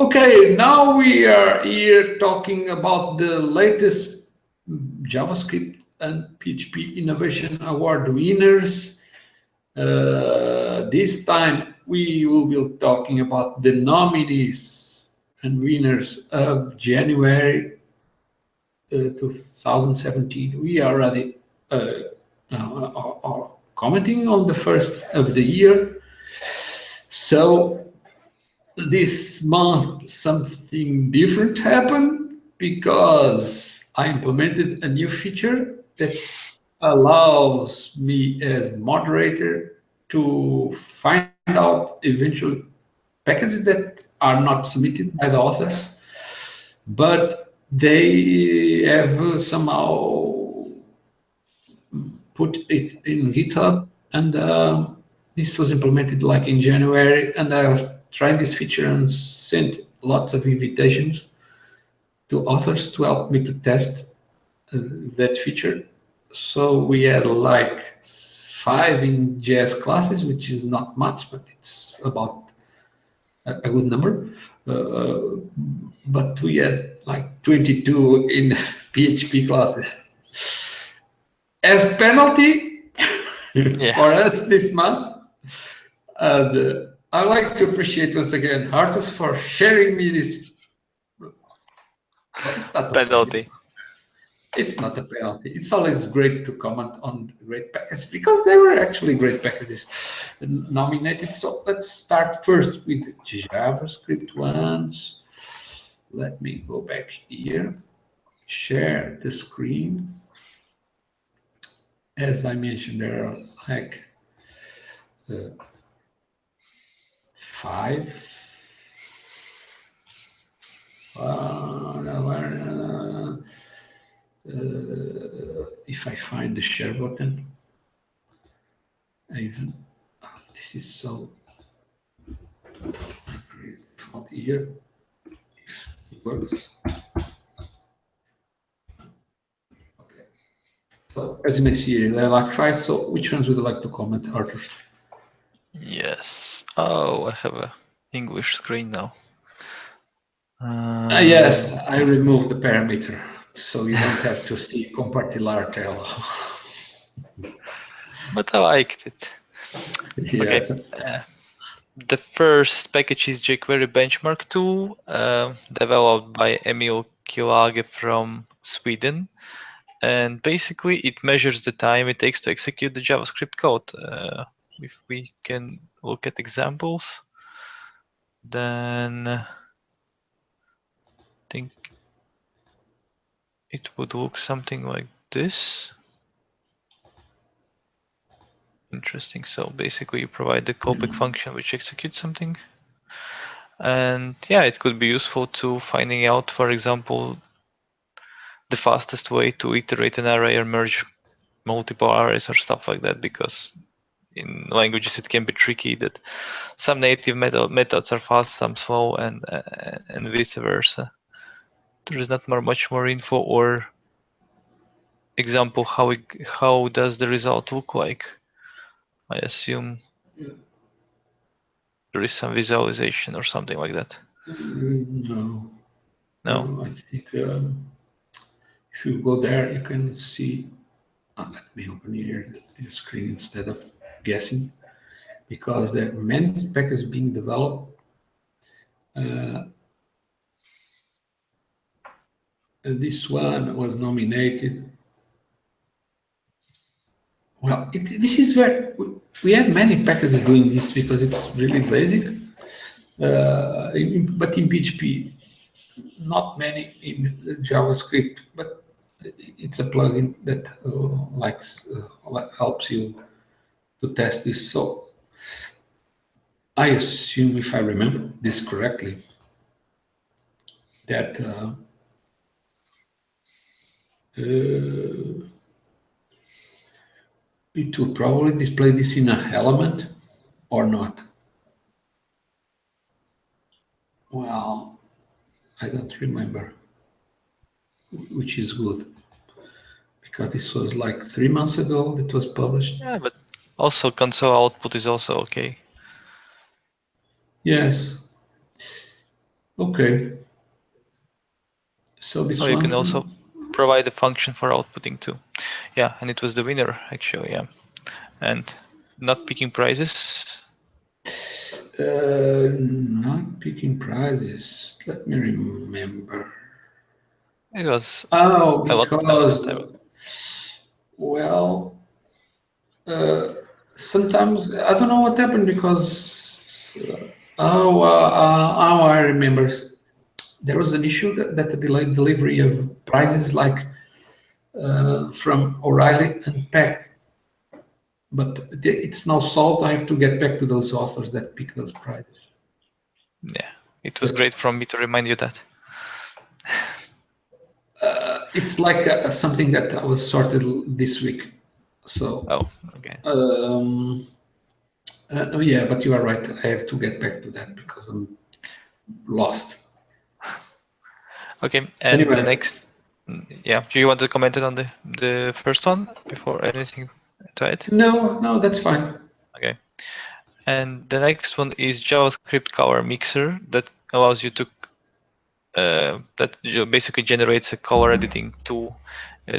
Okay, now we are here talking about the latest JavaScript and PHP Innovation Award winners. This time we will be talking about the nominees and winners of January 2017. We are already are commenting on the first of the year. So this month something different happened because I implemented a new feature that allows me as moderator to find out eventual packages that are not submitted by the authors, but they have somehow put it in GitHub, and this was implemented like in January, and I was trying this feature and sent lots of invitations to authors to help me to test that feature. So we had like 5 in JS classes, which is not much, but it's about a good number. But we had like 22 in PHP classes. As penalty for us this month, and I'd like to appreciate once again Artus for sharing me this. Well, it's not a penalty. It's not a penalty. It's always great to comment on great packages because they were actually great packages nominated. So let's start first with JavaScript ones. Let me go back here, share the screen. As I mentioned, there are like 5. If I find the share button, this is so from here. It works. Okay. So as you may see, there are like 5. So which ones would you like to comment, Arthur? Yes. Oh, I have a English screen now. Yes, I removed the parameter, so you don't have to see compartilhar tela. But I liked it. Yeah. Okay. The first package is jQuery Benchmark 2, developed by Emil Kilage from Sweden. And basically, it measures the time it takes to execute the JavaScript code. If we can look at examples, then I think it would look something like this. Interesting. So basically, you provide the callback function which executes something. And yeah, it could be useful to finding out, for example, the fastest way to iterate an array or merge multiple arrays or stuff like that, because in languages it can be tricky that some native methods are fast, some slow, and vice versa. There is not much more info or example how does the result look like. I assume there is some visualization or something like that. No. No. I think if you go there, you can see. Let me open here the screen instead of guessing, because there are many packages being developed. This one was nominated. Well, this is where we have many packages doing this because it's really basic. But in PHP, not many in JavaScript, but it's a plugin that helps you to test this. So I assume, if I remember this correctly, that it will probably display this in an element or not. Well, I don't remember, which is good, because this was like 3 months ago that was published. Yeah, but also console output is also okay. Yes. Okay. So this Oh, you one. can also provide a function for outputting too. Yeah, and it was the winner actually. Yeah, and not picking prices. Not picking prizes. Let me remember. It was Oh, a long because, time ago. well, sometimes I don't know what happened because, I remember there was an issue that the delayed delivery of prizes like from O'Reilly and Pack, but it's now solved. I have to get back to those authors that pick those prizes. Yeah, it was But great from me to remind you that. it's like something that I was sorted this week. So, Oh, okay. oh yeah, but you are right. I have to get back to that because I'm lost. Okay, and the Anyway, next, yeah, do you want to comment it on the first one before anything to add? no, that's fine. Okay, and the next one is JavaScript color mixer that allows you to basically generates a color editing tool.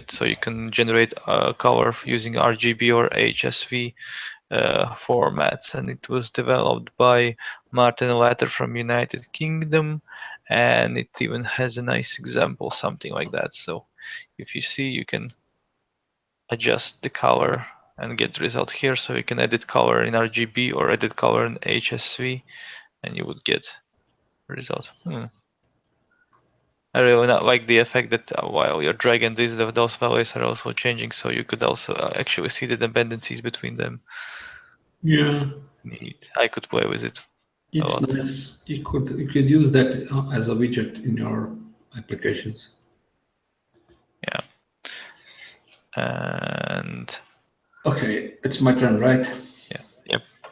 So you can generate a color using RGB or HSV formats, and it was developed by Martin Latter from United Kingdom, and it even has a nice example, something like that. So if you see, you can adjust the color and get the result here. So you can edit color in RGB or edit color in HSV, and you would get a result. I really not like the effect that while you're dragging these, those values are also changing, so you could also actually see the dependencies between them. Yeah, Neat. I could play with it a it's lot. nice. You could use that as a widget in your applications. Yeah. And Okay, it's my turn, right? yeah,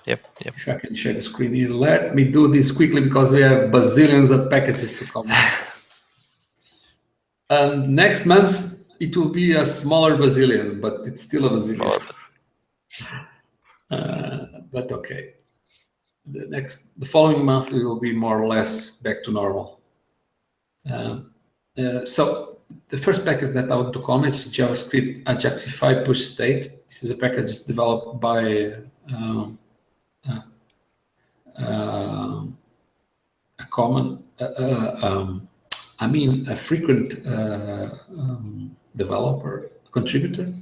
yep. If I can share the screen here, let me do this quickly because we have bazillions of packages to comment. And next month it will be a smaller bazillion, but it's still a bazillion. Smaller, But okay, the following month we will be more or less back to normal. So the first package that I want to comment is JavaScript Ajaxify push state. This is a package developed by a common, a frequent developer contributor,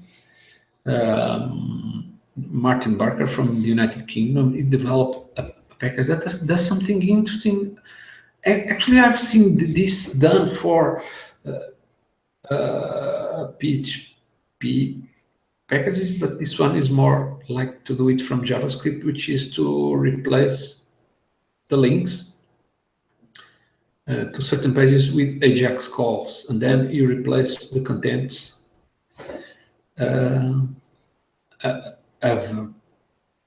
Martin Barker from the United Kingdom. He developed a package that does something interesting. Actually, I've seen this done for PHP packages, but this one is more like to do it from JavaScript, which is to replace the links to certain pages with Ajax calls, and then you replace the contents of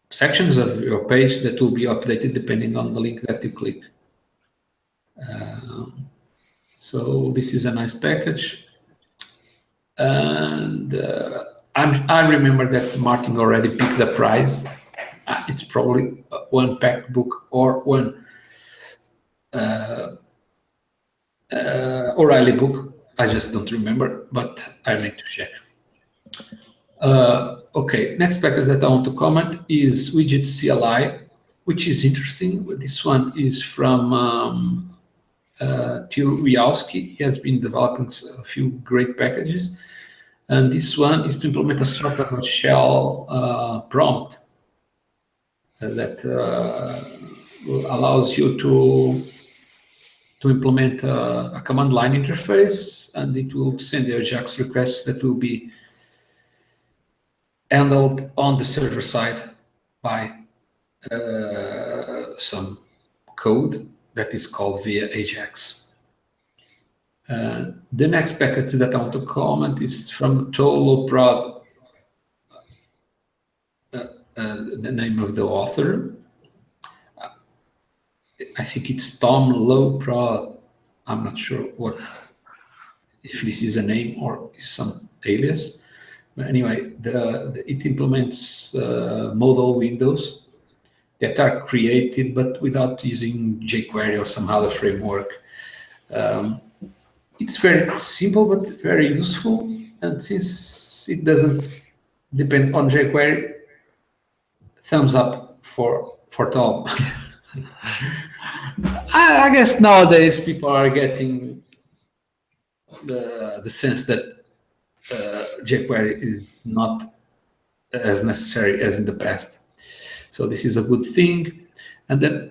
sections of your page that will be updated depending on the link that you click. So this is a nice package. And I remember that Martin already picked the prize. It's probably one pack book or one O'Reilly book. I just don't remember, but I need to check. Okay, next package that I want to comment is widget CLI, which is interesting. This one is from Till Wiowski. He has been developing a few great packages. And this one is to implement a sort of a shell prompt that allows you to implement a command line interface, and it will send the Ajax requests that will be handled on the server side by some code that is called via Ajax. The next package that I want to comment is from Toloprod, the name of the author. I think it's Tom Loprod. I'm not sure if this is a name or is some alias. But anyway, it implements modal windows that are created but without using jQuery or some other framework. It's very simple but very useful, and since it doesn't depend on jQuery, thumbs up for Tom. I guess nowadays people are getting the sense that jQuery is not as necessary as in the past. So this is a good thing. And then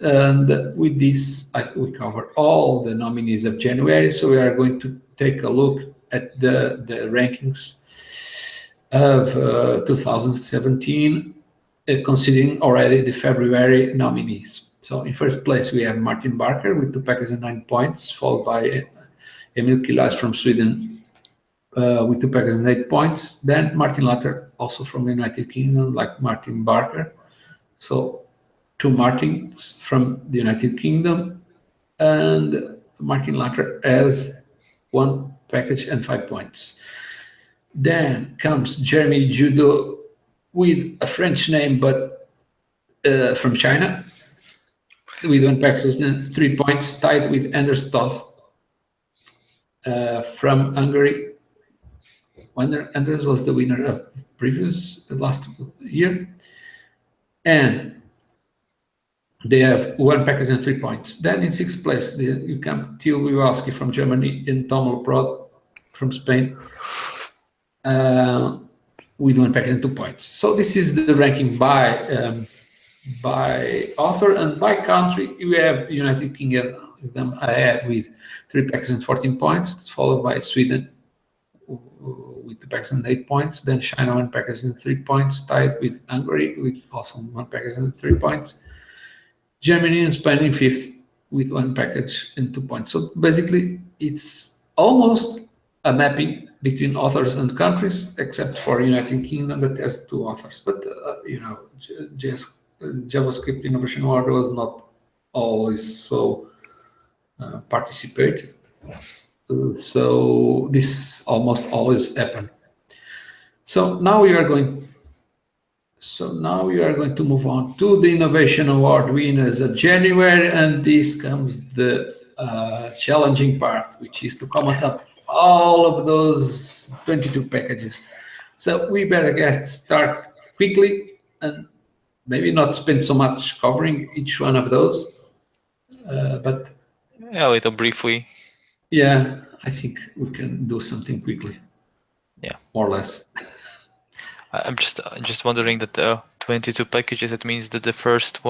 with this, we cover all the nominees of January. So we are going to take a look at the rankings of 2017, considering already the February nominees. So in first place, we have Martin Barker with 2 packages and 9 points, followed by Emil Kilas from Sweden with 2 packages and 8 points. Then Martin Latter, also from the United Kingdom, like Martin Barker. So 2 Martins from the United Kingdom, and Martin Latter has 1 package and 5 points. Then comes Jeremy Judo with a French name, but from China, with 1 package and 3 points, tied with Anders Toth from Hungary. Anders was the winner of last year. And they have 1 package and 3 points. Then in 6th place, you come Till Wiwowski from Germany and Tom Leprod from Spain with 1 package and 2 points. So this is the ranking by author, and by country. You have United Kingdom ahead with 3 packages and 14 points, followed by Sweden with 2 packages and 8 points. Then China 1 package and 3 points, tied with Hungary with also 1 package and 3 points. Germany and Spain in 5th with 1 package and 2 points. So basically, it's almost a mapping between authors and countries, except for United Kingdom that has 2 authors. But JavaScript Innovation Award was not always so participated. So this almost always happened. So now we are going to move on to the Innovation Award winners of January, and this comes the challenging part, which is to comment up all of those 22 packages. So we better start quickly and maybe not spend so much covering each one of those, but yeah, a little briefly. Yeah, I think we can do something quickly. Yeah, more or less. I'm just wondering that 22 packages. It means that the first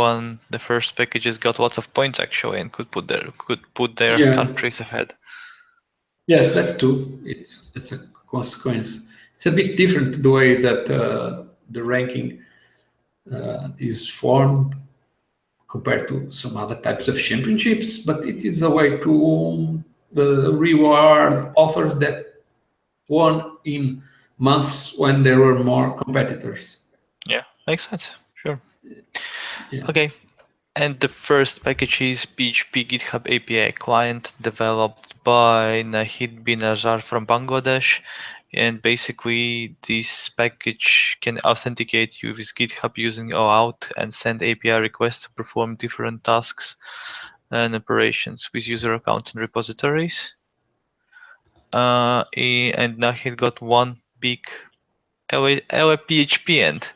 packages got lots of points actually, and could put their countries ahead. Yes, that too. It's a consequence. It's a bit different the way that the ranking is formed compared to some other types of championships, but it is a way to reward authors that won in months when there were more competitors. Yeah, makes sense. Sure. Yeah. Okay. And the first package is PHP GitHub API client developed by Nahid bin Azhar from Bangladesh. And basically, this package can authenticate you with GitHub using OAuth and send API requests to perform different tasks and operations with user accounts and repositories. And Nahid got 1 big PHP and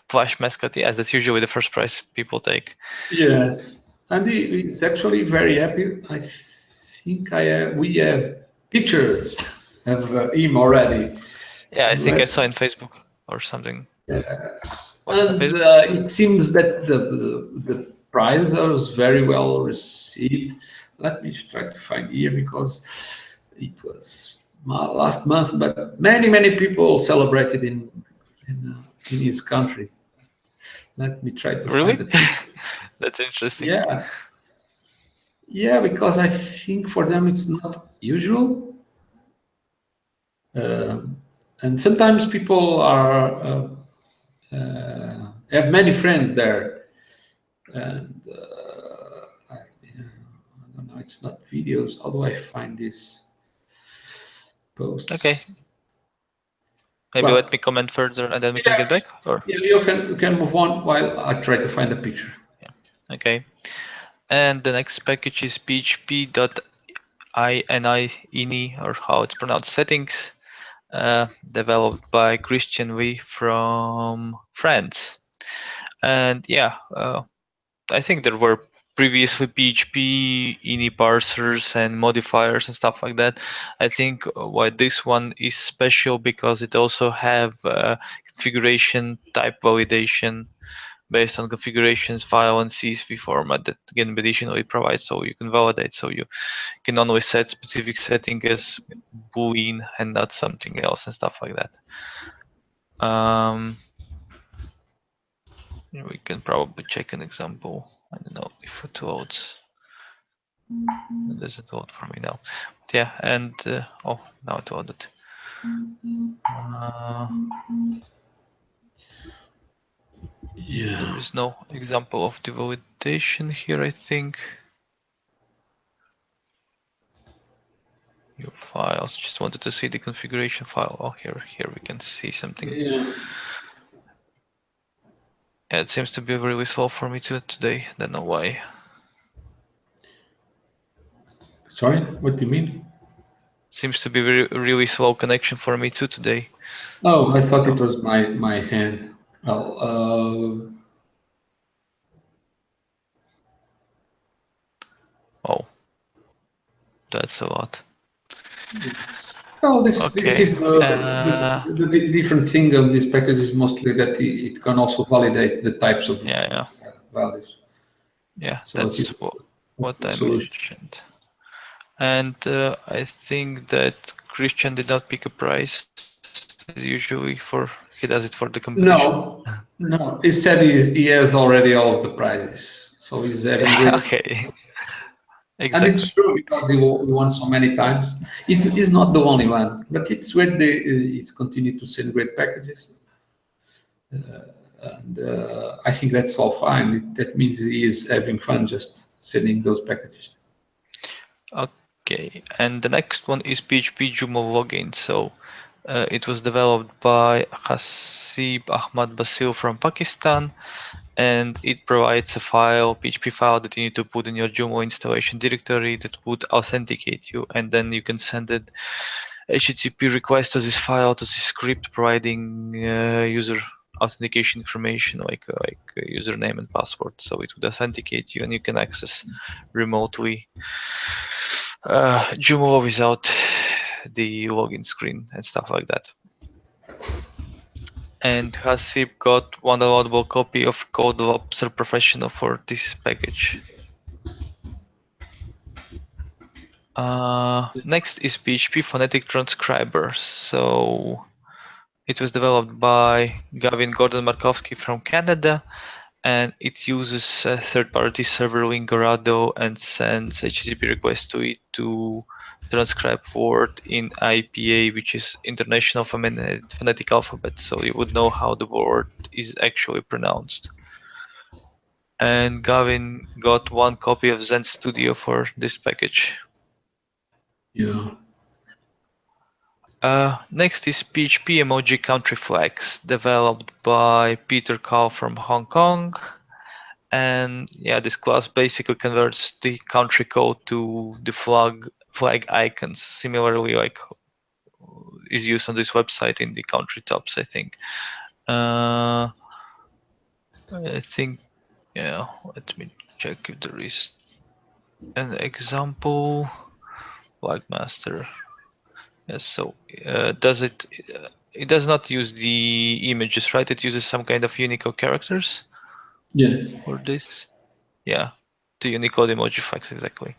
Flash mascot. Yes, that's usually the first prize people take. Yes, and he's actually very happy. I think we have pictures of him already. Yeah, I think I saw in Facebook or something. Yes, Was it on and Facebook? it seems that the prize was very well received. Let me try to find here because it was last month, but many people celebrated in his country. Let me try to Really? find the picture. That's interesting. Yeah, because I think for them it's not usual, and sometimes people are have many friends there, and I don't know. It's not videos. How do I find this post? Okay. Maybe let me comment further and then we can get back. Or yeah, you can move on while I try to find the picture. yeah. Okay. And the next package is PHP ini, or how it's pronounced, settings, developed by Christian V from France. And yeah, I think there were previously PHP ini parsers and modifiers and stuff like that. I think why this one is special because it also have configuration type validation based on configurations file and CSV format that again additionally provides, so you can validate, so you can only set specific setting as boolean and not something else and stuff like that. We can probably check an example. I don't know if it loads. It doesn't load for me now. But yeah, and oh, now it loaded. Yeah. There is no example of the validation here, I think. New files. Just wanted to see the configuration file. Oh, here we can see something. Yeah. Yeah, it seems to be really slow for me too today. Don't know why. Sorry, what do you mean? Seems to be really slow connection for me too today. Oh, I thought it was my hand. Well, oh, that's a lot. Well, this is Okay. the different thing of this package is mostly that it can also validate the types of values. Yeah, So that's what I mentioned. And I think that Christian did not pick a prize as usually he does it for the competition. No. He said he has already all of the prizes, so he's having great. Okay. Exactly. And it's true because he won so many times. He's not the only one, but it's great. He's continued to send great packages, and I think that's all fine. That means he is having fun just sending those packages. Okay, and the next one is PHP Joomla login. So it was developed by Hasib Ahmad Basil from Pakistan, and it provides a file, PHP file, that you need to put in your Joomla installation directory that would authenticate you, and then you can send it HTTP request to this file, to this script, providing user authentication information like username and password. So it would authenticate you, and you can access remotely Joomla without the login screen and stuff like that. And Hasib got one downloadable copy of Code Lobster Professional for this package. Next is PHP Phonetic Transcriber. So it was developed by Gavin Gordon Markowski from Canada, and it uses a third-party server Lingorado and sends HTTP requests to it to transcribe word in IPA, which is International Phonetic Alphabet, so you would know how the word is actually pronounced. And Gavin got one copy of Zen Studio for this package. Yeah. Next is PHP Emoji Country Flags, developed by Peter Kao from Hong Kong. And yeah, this class basically converts the country code to the flag icons, similarly like is used on this website in the country tops, I think. I think, yeah, let me check if there is an example. Flag master. Yes, so it does not use the images, right? It uses some kind of Unicode characters. Yeah. For this, yeah, the Unicode emoji flags, exactly.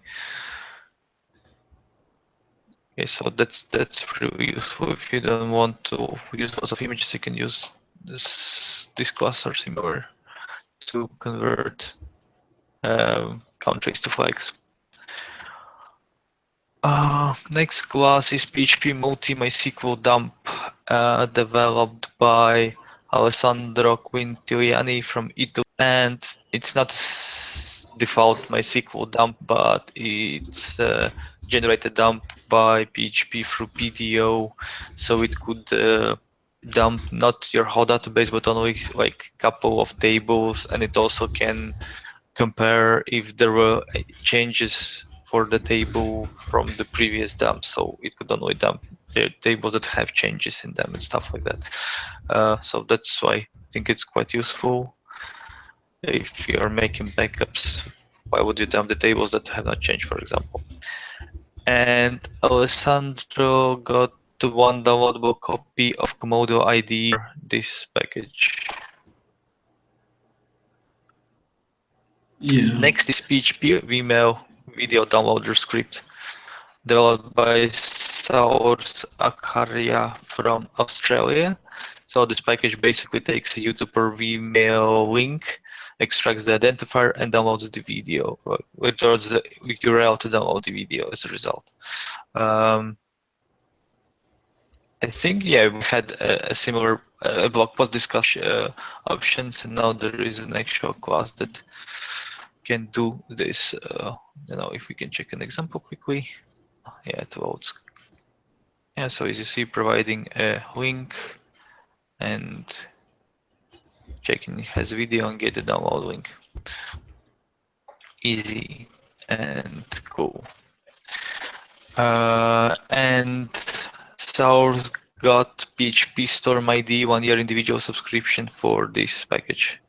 Okay, so that's really useful if you don't want to use lots of images. You can use this class or similar to convert countries to flags. Next class is PHP Multi MySQL Dump, developed by Alessandro Quintiliani from Italy, and it's not default MySQL dump, but it's generated dump by PHP through PDO, so it could dump not your whole database, but only like a couple of tables, and it also can compare if there were changes for the table from the previous dump, so it could only dump the tables that have changes in them and stuff like that. So that's why I think it's quite useful. If you're making backups, why would you dump the tables that have not changed, for example? And Alessandro got the one downloadable copy of Komodo ID for this package. Yeah. Next is PHP Vimeo video downloader script, developed by Saurs Akaria from Australia. So this package basically takes a YouTube or Vimeo link, extracts the identifier, and downloads the video, returns the URL to download the video as a result. I think, yeah, we had a similar blog post discussion options, and now there is an actual class that can do this. If we can check an example quickly. Yeah, it loads. Yeah, so as you see, providing a link and checking it has video and get the download link. Easy and cool. And Source got PHP Storm ID 1 year individual subscription for this package.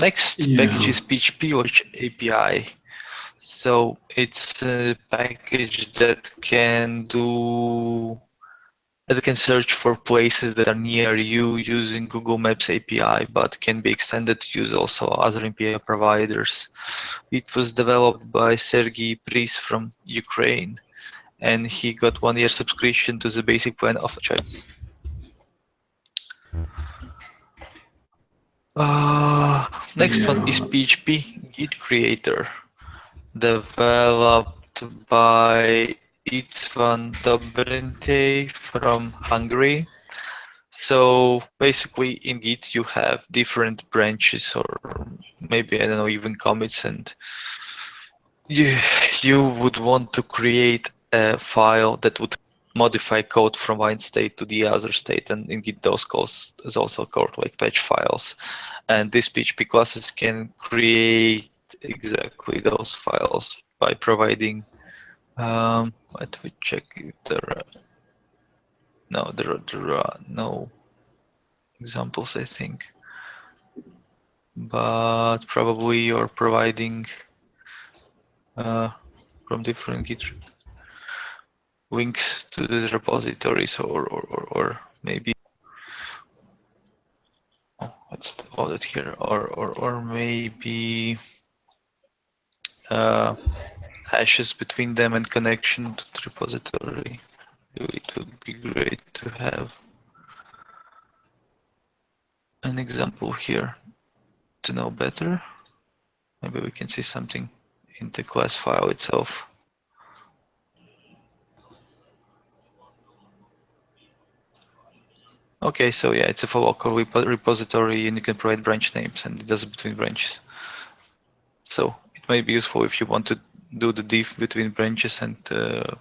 Next package is PHP Watch API. So it's a package that can search for places that are near you using Google Maps API, but can be extended to use also other API providers. It was developed by Sergey Pris from Ukraine, and he got 1 year subscription to the basic plan of choice. Next one is PHP Git Creator, developed by István Dobrintay from Hungary. So basically in Git you have different branches, or maybe, I don't know, even commits, and you would want to create a file that would modify code from one state to the other state, and in Git those calls is also called like patch files. And these PHP classes can create exactly those files by providing let me check if there are no examples, I think, but probably you're providing from different Git links to the repositories, or maybe let's hold it here, or maybe hashes between them and connection to the repository. It would be great to have an example here to know better. Maybe we can see something in the class file itself. Okay, so yeah, it's a local repository, and you can provide branch names, and it does it between branches. So it may be useful if you want to do the diff between branches and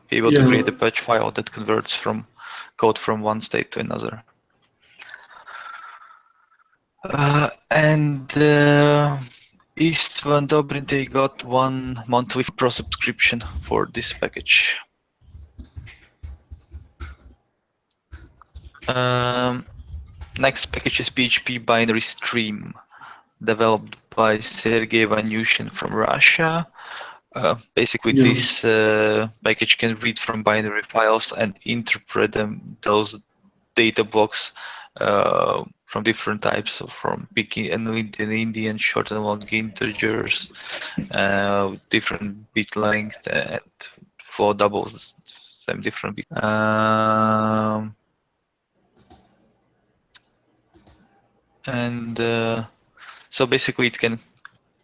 be able to create a patch file that converts from code from one state to another. And István Dobrintay got 1 monthly pro subscription for this package. Next package is PHP binary stream, developed by Sergey Vanyushin from Russia. Basically, this package can read from binary files and interpret those data blocks from different types, from big and Indian short and long integers, different bit length, and for doubles, same different bit. So basically it can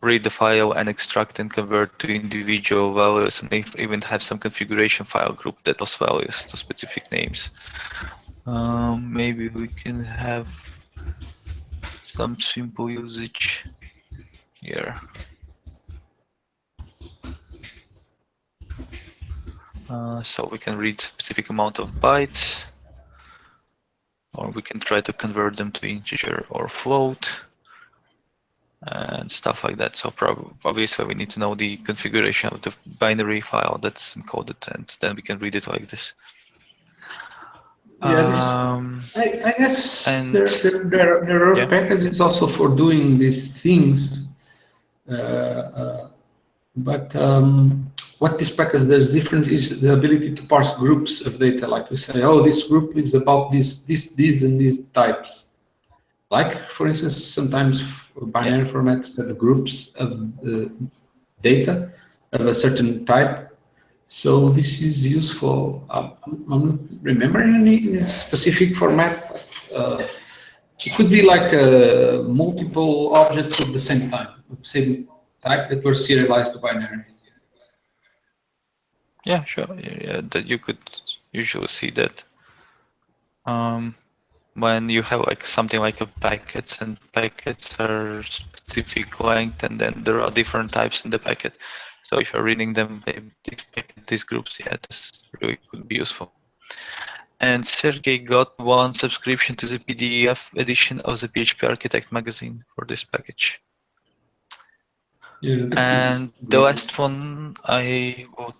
read the file and extract and convert to individual values, and even have some configuration file group that was values to specific names. Maybe we can have some simple usage here. So we can read specific amount of bytes, or we can try to convert them to integer or float. and stuff like that. So obviously we need to know the configuration of the binary file that's encoded, and then we can read it like this. Yeah, I guess and there are yeah, packages also for doing these things, but what this package does different is the ability to parse groups of data. Like you say, oh, this group is about these and these types. Like, for instance, sometimes binary formats have groups of data of a certain type. So this is useful. I'm not remembering any specific format. It could be like multiple objects of the same time, same type that were serialized to binary. Yeah, sure. Yeah, that you could usually see that when you have like something like a packets, and packets are specific length, and then there are different types in the packet. So if you're reading them, these groups, yeah, this really could be useful. And Sergey got one subscription to the PDF edition of the PHP Architect magazine for this package. Yeah, and the last one I would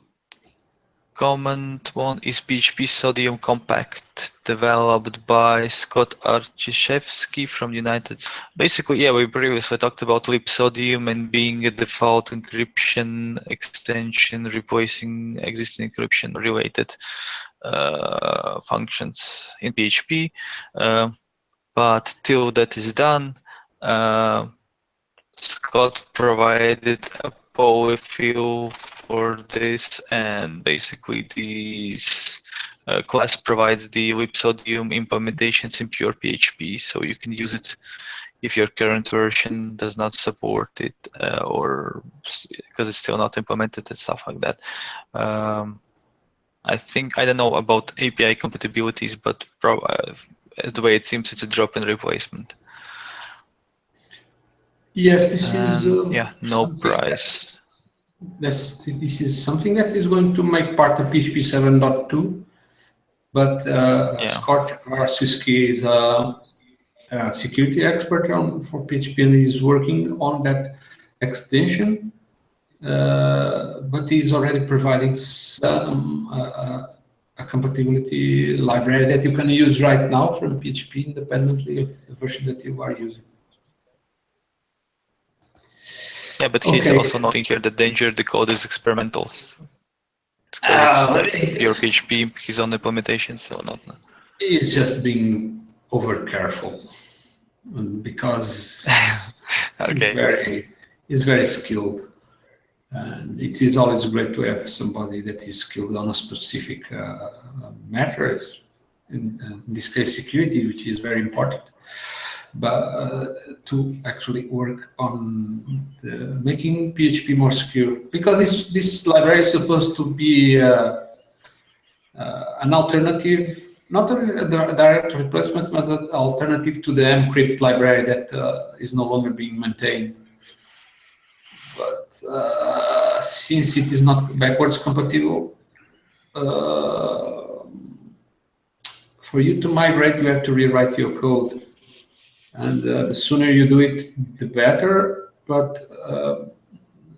comment on is PHP Sodium Compact, developed by Scott Archishevsky from the United States. Basically, yeah, we previously talked about libsodium and being a default encryption extension, replacing existing encryption related functions in PHP. But till that is done, Scott provided a polyfill for this, and basically this class provides the libsodium implementations in pure PHP, so you can use it if your current version does not support it, or because it's still not implemented and stuff like that. I don't know about API compatibilities, but the way it seems, it's a drop-in replacement. Yes, this is yeah, no price. This is something that is going to make part of PHP 7.2, but Scott Archishevsky is a security expert for PHP, and he's working on that extension, but he's already providing some a compatibility library that you can use right now from PHP independently of the version that you are using. Yeah, but he's also noting here the danger the code is experimental. Because it's pure PHP, his own implementation, so not. He's just being over careful because he's very skilled, and it is always great to have somebody that is skilled on a specific matter. In this case, security, which is very important. But to actually work on making PHP more secure, because this library is supposed to be an alternative, not a direct replacement, but an alternative to the mcrypt library that is no longer being maintained. But since it is not backwards compatible, for you to migrate, you have to rewrite your code. And the sooner you do it, the better. But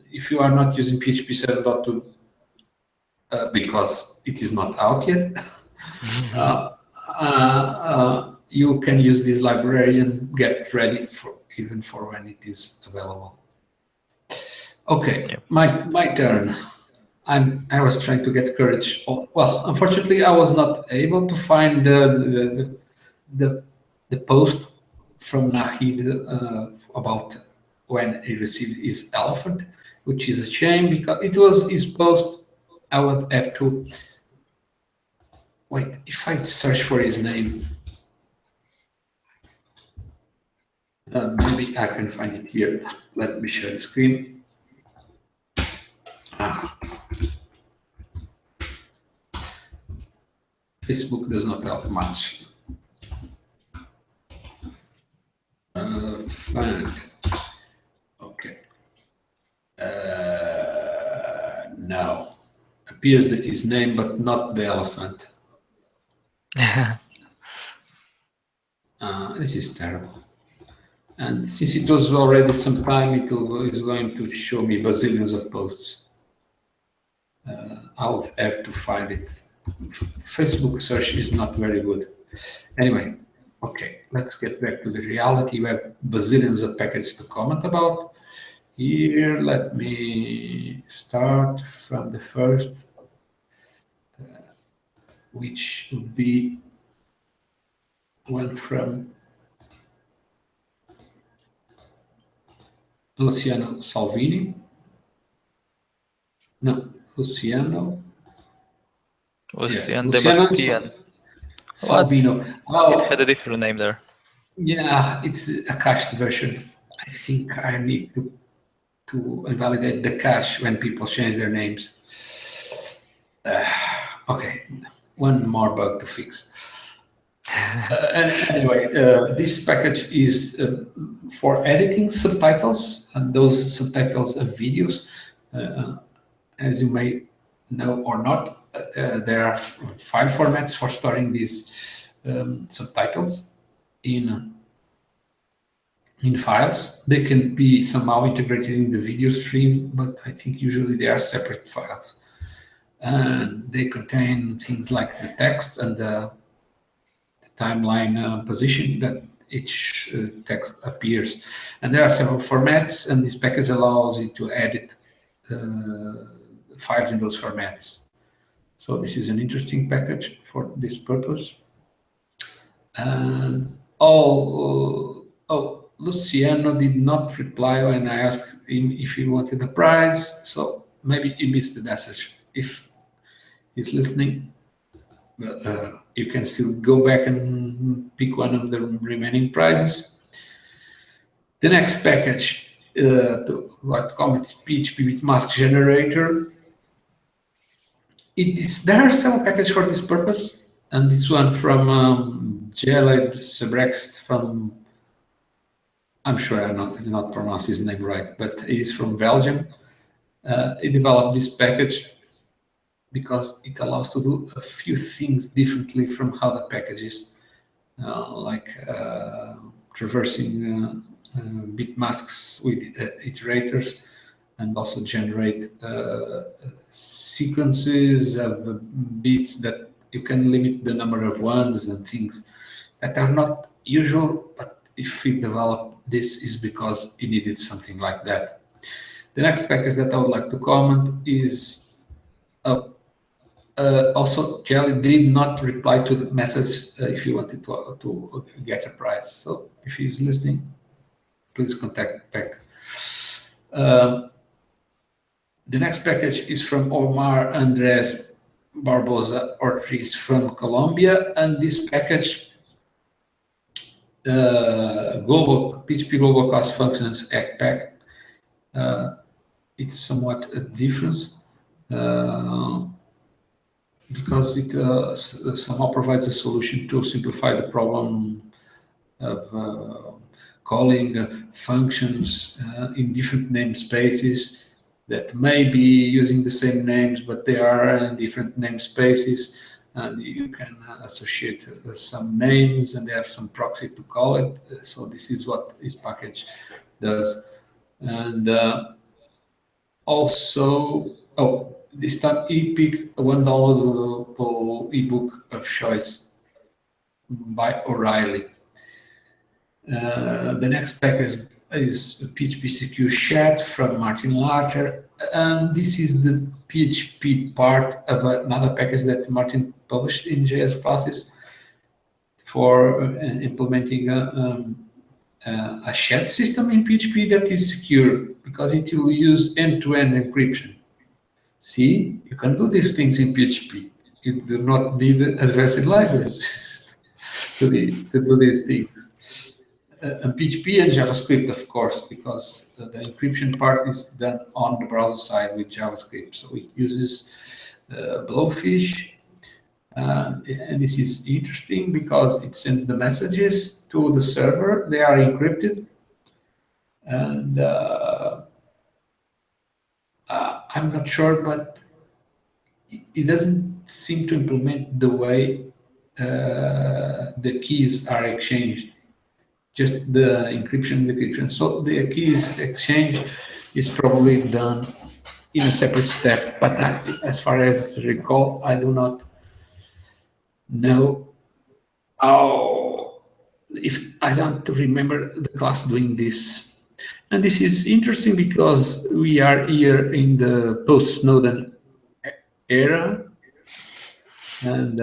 if you are not using PHP 7.2, because it is not out yet, you can use this library and get ready even for when it is available. Okay, my turn. I was trying to get courage. Well, unfortunately, I was not able to find the post from Nahid about when he received his elephant, which is a shame because it was his post. I would have to wait. If I search for his name, maybe I can find it here. Let me share the screen. Facebook does not help much. Find. Okay. No. Appears his name, but not the elephant. This is terrible. And since it was already some time, is going to show me bazillions of posts. I'll have to find it. Facebook search is not very good. Anyway, okay, let's get back to the reality. We have bazillions of packages to comment about. Here, let me start from the first, which would be one from Luciano Salvini. No, Luciano. Yes, Luciano Salvino. It had a different name there. Yeah, it's a cached version. I think I need to invalidate the cache when people change their names. Okay, one more bug to fix. Anyway, this package is for editing subtitles, and those subtitles of videos. As you may know or not, there are file formats for storing these subtitles in files. They can be somehow integrated in the video stream, but I think usually they are separate files. And they contain things like the text and the timeline position that each text appears. And there are several formats, and this package allows you to edit files in those formats. So this is an interesting package for this purpose. And Luciano did not reply when I asked him if he wanted a prize, so maybe he missed the message. If he's listening, you can still go back and pick one of the remaining prizes. The next package to comment is PHP with mask generator. There are several packages for this purpose, and this one from Jelly Sebrext from, I'm sure I did not pronounce his name right, but he's from Belgium. He developed this package because it allows to do a few things differently from how the package is, like traversing bit masks with iterators, and also generate sequences of bits that you can limit the number of ones and things that are not usual, but if we develop this is because he needed something like that. The next package that I would like to comment is also Jelly did not reply to the message if you wanted to get a prize. So if he's listening, please contact back. The next package is from Omar Andres Barbosa Ortiz from Colombia, and this package, PHP Global Class Functions ACPack, it's somewhat a difference because it somehow provides a solution to simplify the problem of calling functions in different namespaces that may be using the same names, but they are in different namespaces, and you can associate some names, and they have some proxy to call it. So this is what this package does. And also, this time he picked one downloadable ebook of choice by O'Reilly. The next package is PHP Secure Chat from Martin Larter, and this is the PHP part of another package that Martin published in JS classes for implementing a chat system in PHP that is secure because it will use end-to-end encryption. See, you can do these things in PHP. You do not need advanced libraries to do these things. And PHP and JavaScript, of course, because the encryption part is done on the browser side with JavaScript. So it uses Blowfish. And this is interesting because it sends the messages to the server. They are encrypted. And I'm not sure, but it doesn't seem to implement the way the keys are exchanged. just the encryption and decryption. So the keys exchange is probably done in a separate step. But as far as I recall, I do not know how, if I don't remember the class doing this. And this is interesting because we are here in the post-Snowden era. And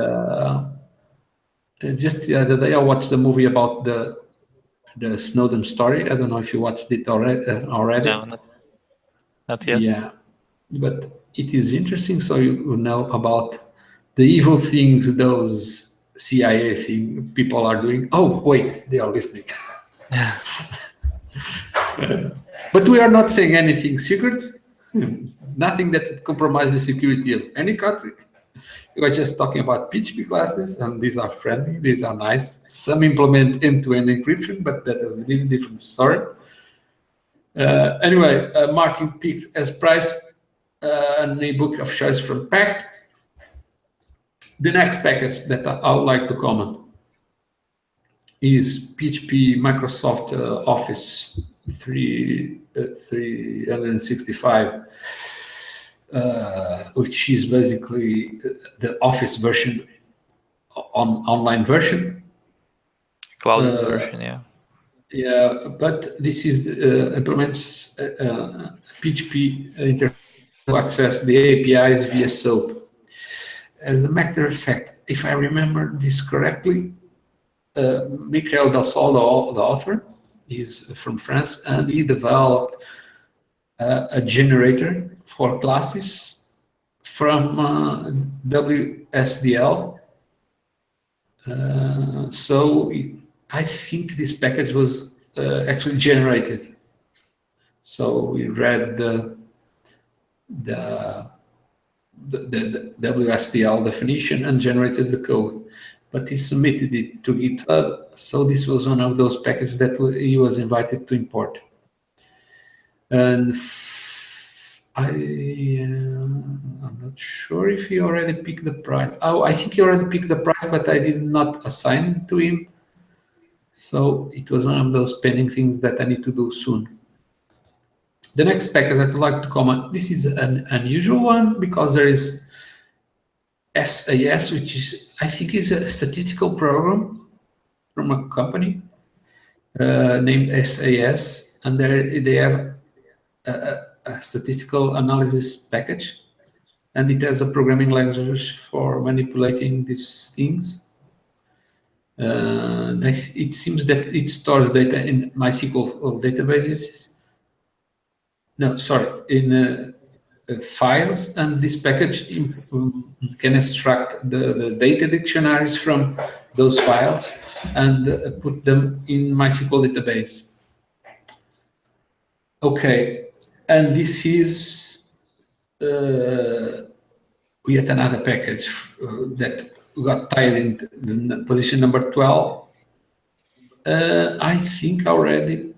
just the other day, I watched the movie about the Snowden story. I don't know if you watched it already. No, not yet. Yeah, but it is interesting. So you know about the evil things those CIA people are doing. Oh, wait, they are listening. But we are not saying anything secret. Nothing that compromises the security of any country. We are just talking about PHP classes, and these are friendly, these are nice. Some implement end-to-end encryption, but that is a really different story. Anyway, Martin picked as price an ebook of choice from Pact. The next package that I would like to comment is PHP Microsoft Office 365, which is basically the Office version, online version. Cloud version, yeah. Yeah, but this is implements PHP interface to access the APIs via SOAP. As a matter of fact, if I remember this correctly, Michael Dassol, the author, is from France, and he developed a generator for classes from WSDL. So I think this package was actually generated. So we read the WSDL definition and generated the code, but he submitted it to GitHub. So this was one of those packages that he was invited to import. And I'm not sure if he already picked the price. Oh, I think he already picked the price, but I did not assign it to him. So it was one of those pending things that I need to do soon. The next package I'd like to comment, this is an unusual one because there is SAS, which is, I think, is a statistical program from a company named SAS, and they have a statistical analysis package, and it has a programming language for manipulating these things. It seems that it stores data in MySQL databases. No, sorry, in files, and this package can extract the data dictionaries from those files and put them in MySQL database. Okay, and this is yet another package that got tied in the position number 12. I think already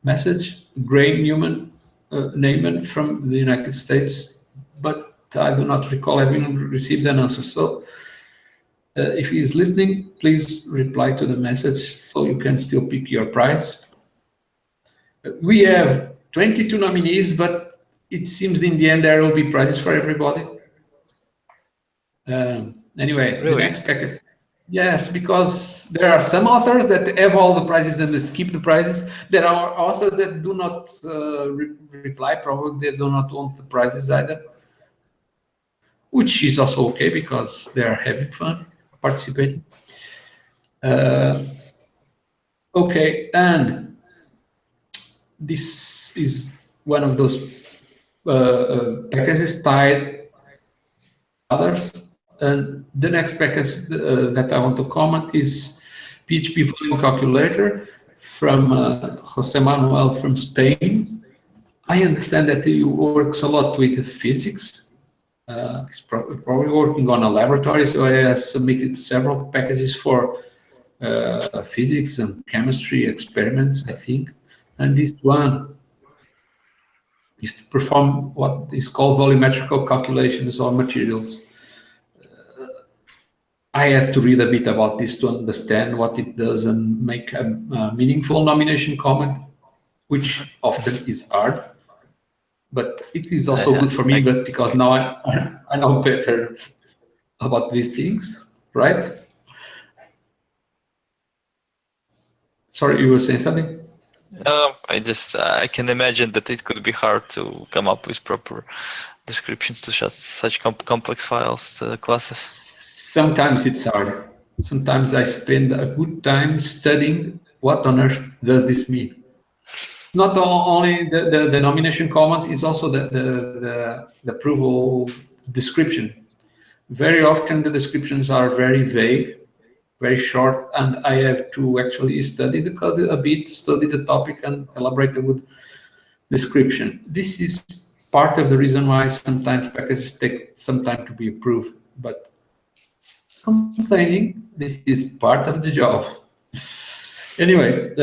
message Gray Newman from the United States, but I do not recall having received an answer. So if he is listening, please reply to the message so you can still pick your prize. We have 22 nominees, but it seems in the end there will be prizes for everybody. Anyway, Really? The next packet. Yes, because there are some authors that have all the prizes and they skip the prizes. There are authors that do not reply, probably they do not want the prizes either, which is also okay because they are having fun participating. Okay, and this is one of those packages tied others. And the next package that I want to comment is PHP volume calculator from Jose Manuel from Spain. I understand that he works a lot with physics. He's probably working on a laboratory, so he has submitted several packages for physics and chemistry experiments, I think. And this one is to perform what is called volumetrical calculations on materials. I had to read a bit about this to understand what it does and make a meaningful nomination comment, which often is hard. But it is also good for me, but because now I know better about these things, right? Sorry, you were saying something? I can imagine that it could be hard to come up with proper descriptions to such complex files, classes. Sometimes it's hard. Sometimes I spend a good time studying what on earth does this mean. Not only the nomination comment, is also the approval description. Very often the descriptions are very vague, very short, and I have to actually study the code a bit, study the topic, and elaborate a good description. This is part of the reason why sometimes packages take some time to be approved, but complaining, this is part of the job. Anyway,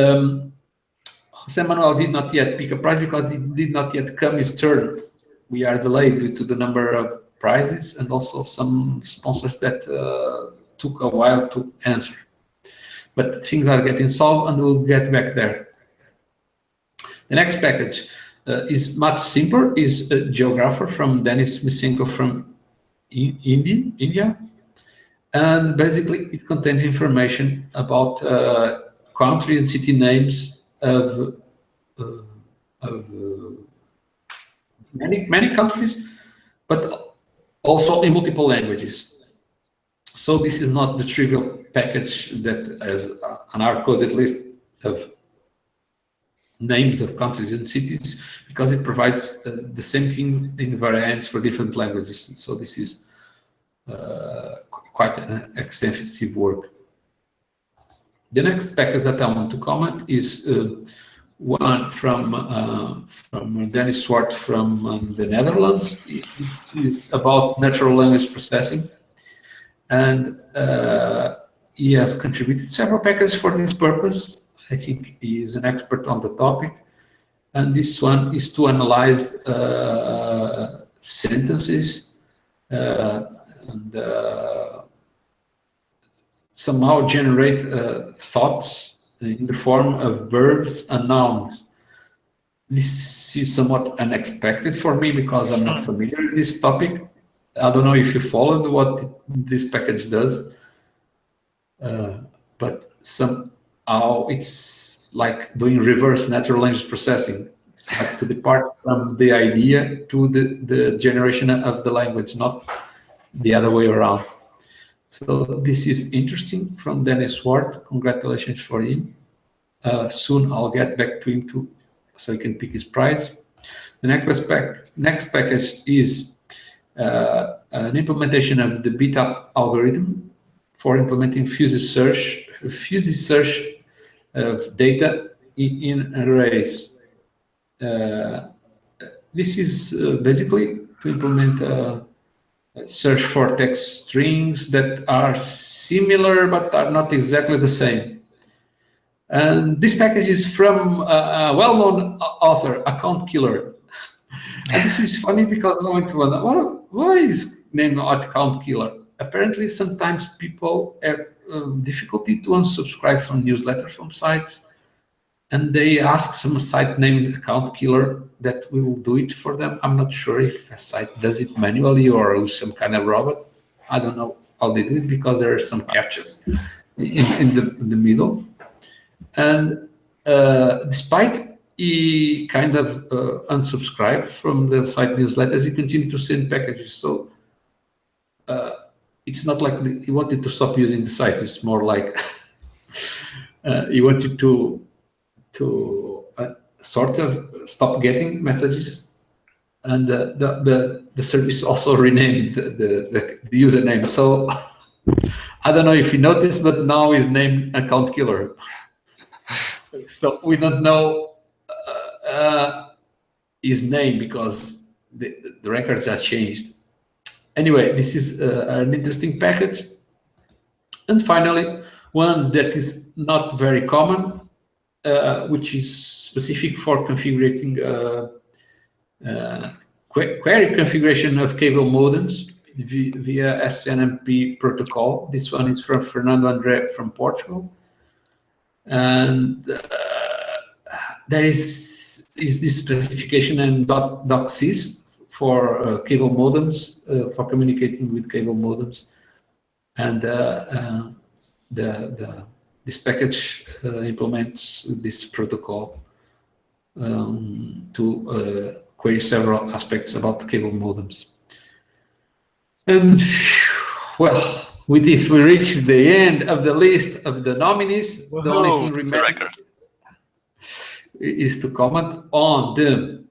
Jose Manuel did not yet pick a prize because it did not yet come his turn. We are delayed due to the number of prizes and also some sponsors that took a while to answer. But things are getting solved and we'll get back there. The next package is much simpler, is a geographer from Denis Misenko from India. And basically it contains information about country and city names of many countries, but also in multiple languages. So this is not the trivial package that has an hard-coded list of names of countries and cities, because it provides the same thing in variants for different languages. So this is quite an extensive work. The next package that I want to comment is one from Dennis Swart from the Netherlands. It is about natural language processing, and he has contributed several packages for this purpose. I think he is an expert on the topic, and this one is to analyze sentences and somehow generate thoughts in the form of verbs and nouns. This is somewhat unexpected for me because I'm not familiar with this topic. I don't know if you followed what this package does, but somehow it's like doing reverse natural language processing. It's like to depart from the idea to the generation of the language, not the other way around. So this is interesting from Dennis Swart. Congratulations for him. Soon I'll get back to him so he can pick his prize. The next package is an implementation of the BitUp algorithm for implementing fuzzy search of data in arrays. This is basically to implement search for text strings that are similar but are not exactly the same. And this package is from a well-known author, Account Killer. And this is funny because I went to wonder, well, why is named Account Killer? Apparently, sometimes people have difficulty to unsubscribe from newsletters from sites, and they ask some site named Account Killer that will do it for them. I'm not sure if a site does it manually or some kind of robot. I don't know how they do it because there are some captures in the middle. And despite he kind of unsubscribed from the site newsletters, he continued to send packages. So it's not like he wanted to stop using the site. It's more like he wanted to sort of stop getting messages, and the service also renamed the username. So I don't know if you noticed, but now is named Account Killer. So we don't know his name because the records are changed. Anyway, this is an interesting package. And finally, one that is not very common, which is specific for configuring query configuration of cable modems. via SNMP protocol. This one is from Fernando André from Portugal. And there is this specification in .docsys for cable modems, for communicating with cable modems. And this package implements this protocol to query several aspects about cable modems. And well, with this, we reach the end of the list of the nominees. Whoa, the only thing remaining is to comment on the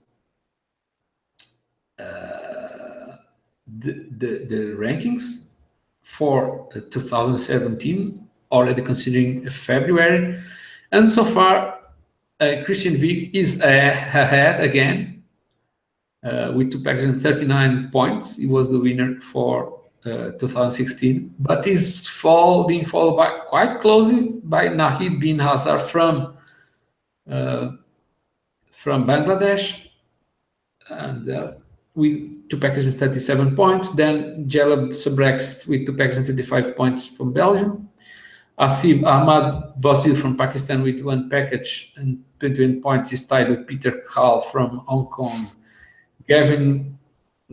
rankings for 2017, already considering February. And so far, Christian V is ahead again with 239 points. He was the winner for 2016, but is being followed by quite closely by Nahid bin Hazar from Bangladesh, and with 237 points. Then Jalab Sabrext with 235 points from Belgium. Asif Ahmad Basil from Pakistan with 1 package and 21 points is tied with Peter Khal from Hong Kong. Gavin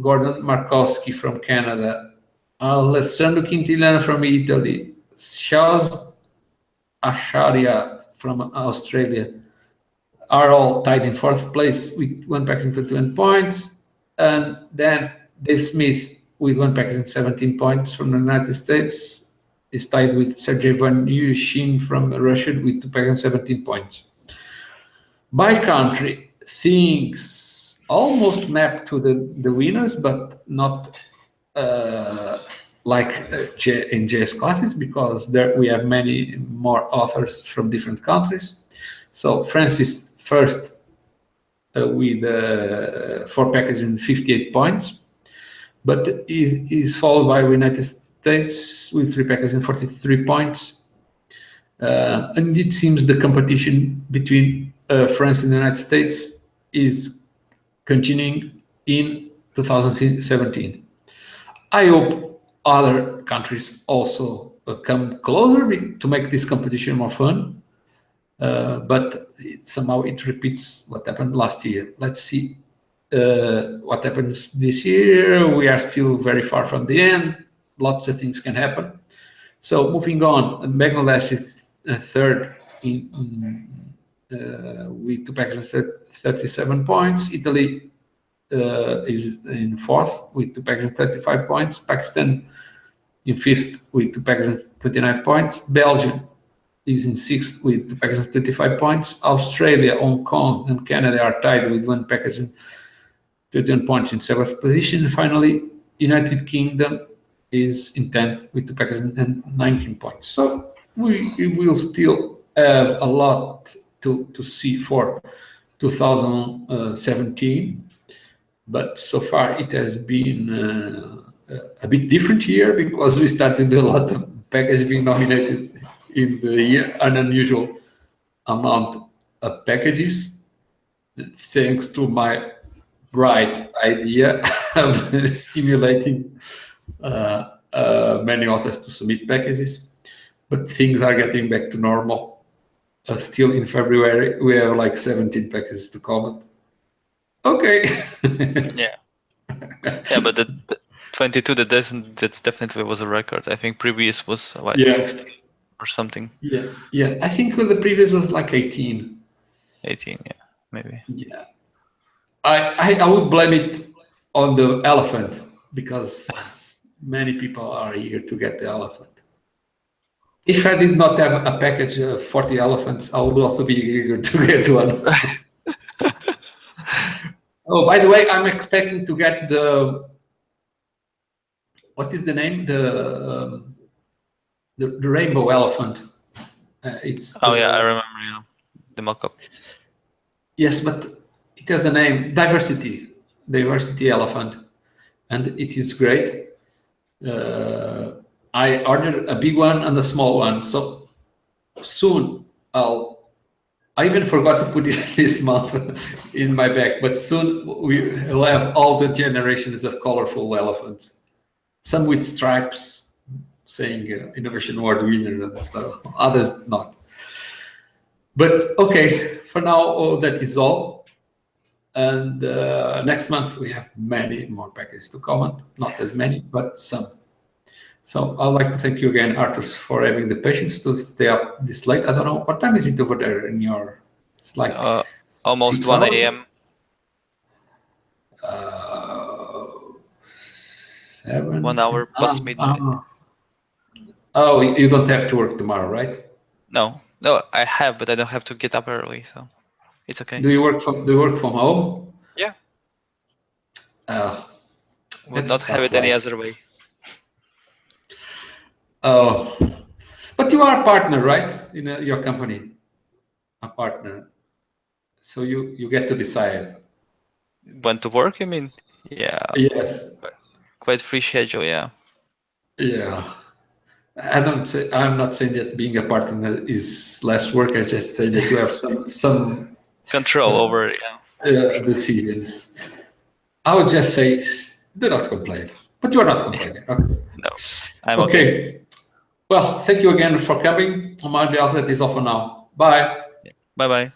Gordon Markowski from Canada. Alessandro Quintiliano from Italy. Shaz Acharya from Australia are all tied in 4th place with 1 package and 21 points. And then Dave Smith with 1 package and 17 points from the United States is tied with Sergey Van Yushin from Russia with 2 packs and 17 points. By country, things almost map to the winners, but not like in JS classes, because there we have many more authors from different countries. So France is first with 4 packages and 58 points, but is followed by United States with 3 packages and 43 points. And it seems the competition between France and the United States is continuing in 2017. I hope other countries also come closer to make this competition more fun. But somehow it repeats what happened last year. Let's see what happens this year. We are still very far from the end. Lots of things can happen. So moving on, Bangladesh is third with 2 packages and 37 points. Italy is in 4th with 2 packages and 35 points. Pakistan in 5th with 2 packages and 29 points. Belgium is in 6th with 2 packages and 35 points. Australia, Hong Kong, and Canada are tied with 1 package and 21 points in 7th position. And finally, United Kingdom is in 10th with 2 packages and 19 points. So we will still have a lot to see for 2017, but so far it has been a bit different year, because we started a lot of packages being nominated in the year, an unusual amount of packages, thanks to my bright idea of stimulating many authors to submit packages. But things are getting back to normal. Still in February, we have like 17 packages to comment. Okay. Yeah, but the 22, that definitely was a record. I think previous was like 16 or something. Yeah. I think the previous was like 18. 18, yeah, maybe. Yeah. I would blame it on the elephant, because many people are eager to get the elephant. If I did not have a package of 40 elephants, I would also be eager to get one. Oh, by the way, I'm expecting to get what is the name? The rainbow elephant. It's I remember, the mockup. Yes, but it has a name, diversity elephant, and it is great. I ordered a big one and a small one, so soon I even forgot to put it this month in my bag, but soon we will have all the generations of colorful elephants. some with stripes saying Innovation Award winner and stuff, others not. But okay, for now, that is all. And next month, we have many more packages to comment. Not as many, but some. So I'd like to thank you again, Arthur, for having the patience to stay up this late. I don't know, what time is it over there in your... It's like almost 6 1 hours? a.m. 7? 1 hour plus midnight. Oh, you don't have to work tomorrow, right? No, I have, but I don't have to get up early, so it's okay. Do you work from home? Yeah. Would That's not have tough it any life. other way. Oh, but you are a partner, right? In your company, a partner. So you get to decide. When to work, you mean? Yeah. Yes. Quite free schedule, yeah. Yeah. I'm not saying that being a partner is less work. I just say that you have some control over decisions. I would just say, do not complain. But you are not complaining. Okay. No, I'm okay. Well, thank you again for coming. On my behalf, that is all for now. Bye. Bye-bye.